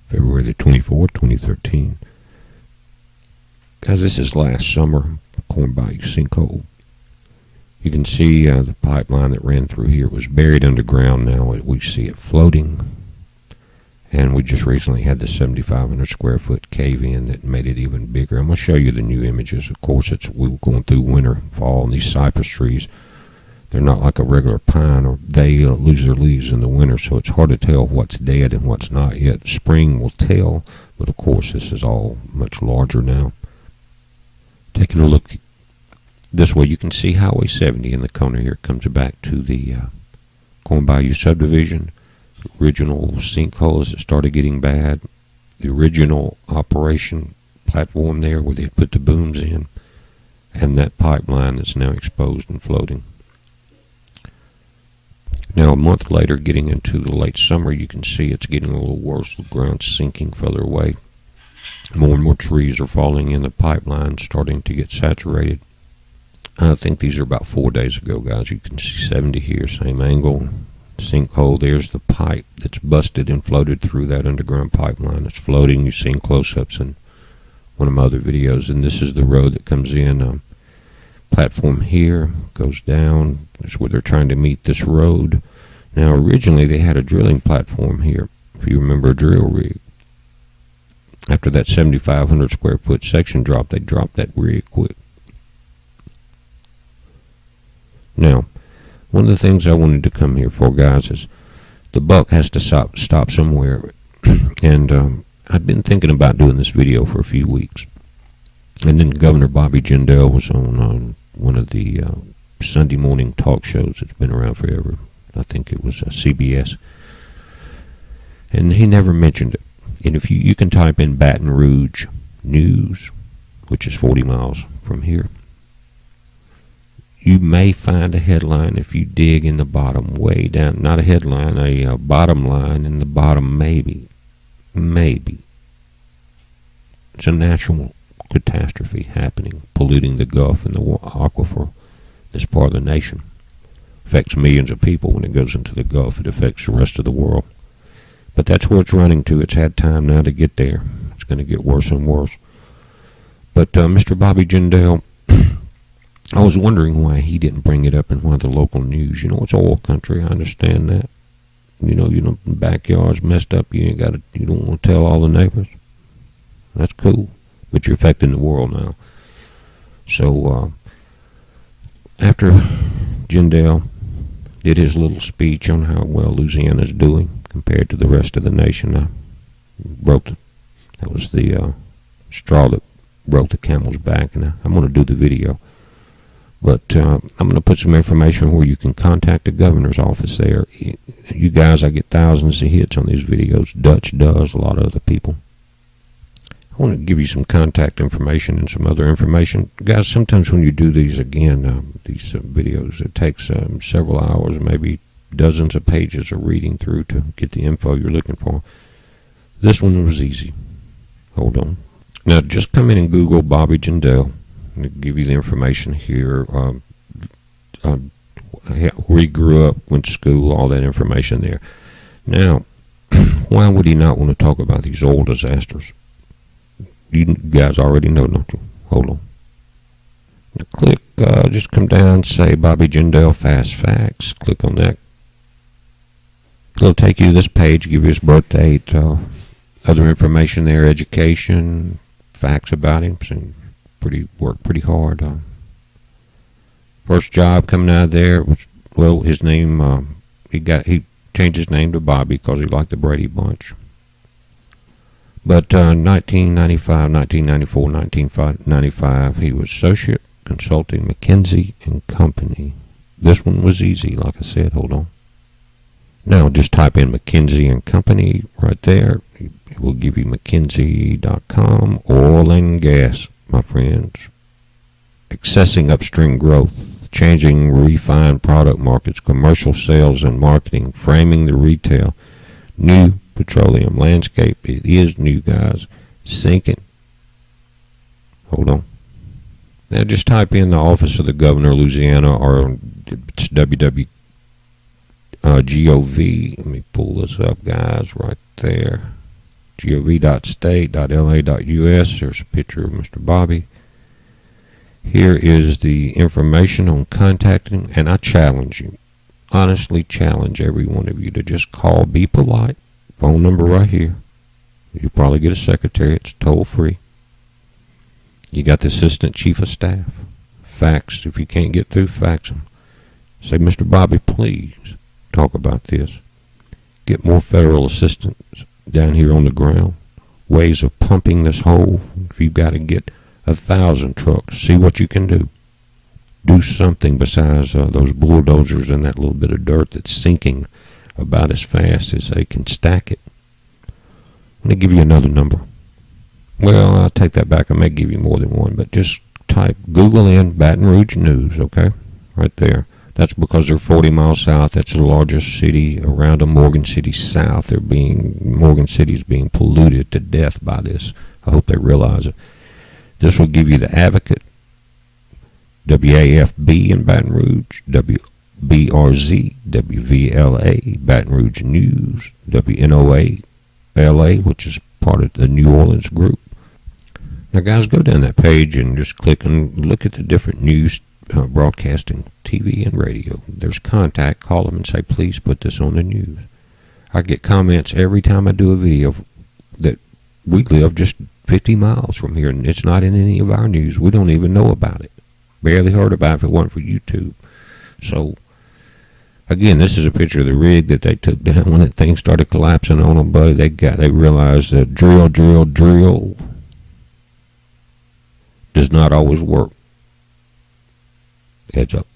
February the 24th, 2013. Guys, this is last summer, Corn Bayou sinkhole. You can see the pipeline that ran through here was buried underground. Now we see it floating. And we just recently had the 7,500 square foot cave-in that made it even bigger. I'm going to show you the new images. Of course, we were going through winter, fall, and these cypress trees, they're not like a regular pine, or they lose their leaves in the winter, so it's hard to tell what's dead and what's not yet. Spring will tell, but of course this is all much larger now. Taking a look this way, you can see Highway 70 in the corner here. It comes back to the Corn Bayou subdivision. Original sinkholes that started getting bad. The original operation platform there where they had put the booms in, and that pipeline that's now exposed and floating. Now, a month later, getting into the late summer, you can see it's getting a little worse. The ground's sinking further away. More and more trees are falling in the pipeline, starting to get saturated. I think these are about 4 days ago, guys. You can see 70 here, same angle. Sinkhole. There's the pipe that's busted and floated through that underground pipeline. It's floating. You've seen close-ups in one of my other videos. And this is the road that comes in. Platform here goes down. That's where they're trying to meet this road. Now, originally they had a drilling platform here. If you remember, a drill rig. After that 7,500 square foot section dropped, they dropped that rig quick. Now, one of the things I wanted to come here for, guys, is the buck has to stop somewhere. And I'd been thinking about doing this video for a few weeks. And then Governor Bobby Jindal was on one of the Sunday morning talk shows that's been around forever. I think it was CBS. And he never mentioned it. And if you can type in Baton Rouge News, which is 40 miles from here, you may find a headline if you dig in the bottom, way down. Not a headline, a bottom line in the bottom, maybe. Maybe. It's a natural catastrophe happening, polluting the Gulf and the aquifer, this part of the nation. Affects millions of people when it goes into the Gulf. It affects the rest of the world. But that's where it's running to. It's had time now to get there. It's going to get worse and worse. But Mr. Bobby Jindal, I was wondering why he didn't bring it up in one of the local news. You know, it's oil country. I understand that. You know, the backyard's messed up. You don't want to tell all the neighbors. That's cool. But you're affecting the world now. So, after Jindal did his little speech on how well Louisiana's doing compared to the rest of the nation, that was the straw that broke the camel's back, and I'm going to do the video. But I'm going to put some information where you can contact the governor's office there. You guys, I get thousands of hits on these videos. Dutch does, a lot of other people. I want to give you some contact information and some other information. Guys, sometimes when you do these again, these videos, it takes several hours, maybe dozens of pages of reading through to get the info you're looking for. This one was easy. Hold on. Now, just come in and Google Bobby Jindal. To give you the information here, where he grew up, went to school, all that information there. Now, why would he not want to talk about these oil disasters? You guys already know, don't you? Hold on. Now click, just come down, say Bobby Jindal Fast Facts. Click on that. It'll take you to this page, give you his birth date, other information there, education, facts about him. So worked pretty hard. First job coming out of there was, well, his name, he changed his name to Bobby because he liked the Brady Bunch. But 1995, 1994, 1995, he was associate consulting McKinsey & Company. This one was easy, like I said. Hold on. Now just type in McKinsey & Company right there. It will give you McKinsey.com. Oil and gas, my friends. Accessing upstream growth, changing refined product markets, commercial sales and marketing, framing the retail, new petroleum landscape. It is new, guys. Sinking. Hold on. Now just type in the office of the governor of Louisiana, or it's www.gov. Let me pull this up, guys, right there. gov.state.la.us. There's a picture of Mr. Bobby. Here is the information on contacting, and I challenge you, honestly challenge every one of you to just call, be polite. Phone number right here. You'll probably get a secretary. It's toll free. You got the assistant chief of staff. Fax. If you can't get through, fax them. Say, Mr. Bobby, please talk about this. Get more federal assistance down here on the ground. Ways of pumping this hole. If you've got to get 1,000 trucks, see what you can do. Do something besides those bulldozers and that little bit of dirt that's sinking about as fast as they can stack it. I'm going to give you another number. Well, I'll take that back. I may give you more than one, but just type, Google in Baton Rouge News, okay? Right there. That's because they're 40 miles south. That's the largest city around them. Morgan City South. Morgan City's being polluted to death by this. I hope they realize it. This will give you the Advocate, WAFB in Baton Rouge, WBRZ, WVLA, Baton Rouge News, WNOA, LA, which is part of the New Orleans group. Now, guys, go down that page and just click and look at the different news broadcasting, TV and radio. There's contact. Call them and say, please put this on the news. I get comments every time I do a video that we live just 50 miles from here, and it's not in any of our news. We don't even know about it. Barely heard about it if it wasn't for YouTube. So, again, this is a picture of the rig that they took down when that thing started collapsing on them, buddy. They realized that drill does not always work. Heads up.